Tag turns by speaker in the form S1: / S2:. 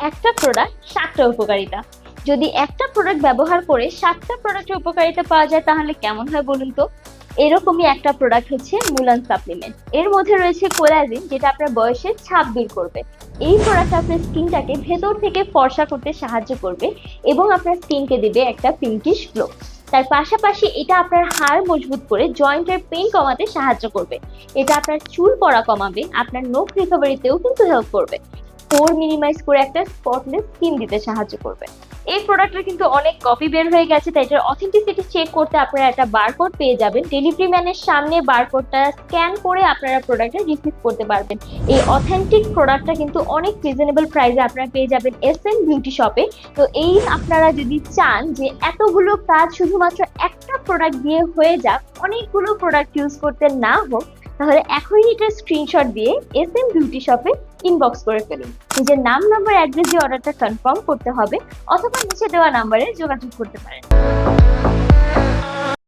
S1: একটা প্রোডাক্ট 7টা উপকারিতা। যদি একটা প্রোডাক্ট ব্যবহার করে 7টা প্রোডাক্টের উপকারিতা পাওয়া যায় তাহলে কেমন হয় বলুন তো? এরকমই একটা প্রোডাক্ট হচ্ছে মুলান সাপ্লিমেন্ট। এর মধ্যে রয়েছে কোলাজেন, যেটা আপনার বয়সের ছাপ দূর করবে। এই প্রোডাক্ট আপনার স্কিনটাকে ভেতর থেকে ফর্সা করতে সাহায্য করবে এবং আপনার স্কিনকে দিবে একটা পিঙ্কিশ গ্লো। তার পাশাপাশি এটা আপনার হাড় মজবুত করে জয়েন্টের পেইন কমাতে সাহায্য করবে। এটা আপনার চুল পড়া কমাবে, আপনার নখ রিকভারিতেও কিন্তু হেল্প করবে। পোর মিনিমাইজ করে একটা স্পটলেস স্কিন দিতে সাহায্য করবে। এই প্রোডাক্টের কিন্তু অনেক কপি বের হয়ে গেছে, তাই এটার অথেন্টিসিটি চেক করতে আপনারা একটা বারকোড পেয়ে যাবেন। ডেলিভারি ম্যানের সামনে বারকোডটা স্ক্যান করে আপনারা প্রোডাক্টটা রিসিভ করতে পারবেন। এই অথেন্টিক প্রোডাক্টটা কিন্তু অনেক রিজনেবল প্রাইসে আপনারা পেয়ে যাবেন এসএন বিউটি শপে। তো এই আপনারা যদি চান যে এতগুলো কাজ শুধুমাত্র একটা প্রোডাক্ট দিয়ে হয়ে যাক, অনেকগুলো প্রোডাক্ট ইউজ করতে না হোক, তাহলে এখনই এটার স্ক্রিনশট দিয়ে এসএন বিউটি শপে ইনবক্স করে ফেলুন। নিজের নাম, নাম্বার, অ্যাড্রেস দিয়ে অর্ডারটা কনফার্ম করতে হবে, অথবা নিচে দেওয়া নাম্বারে যোগাযোগ করতে পারেন।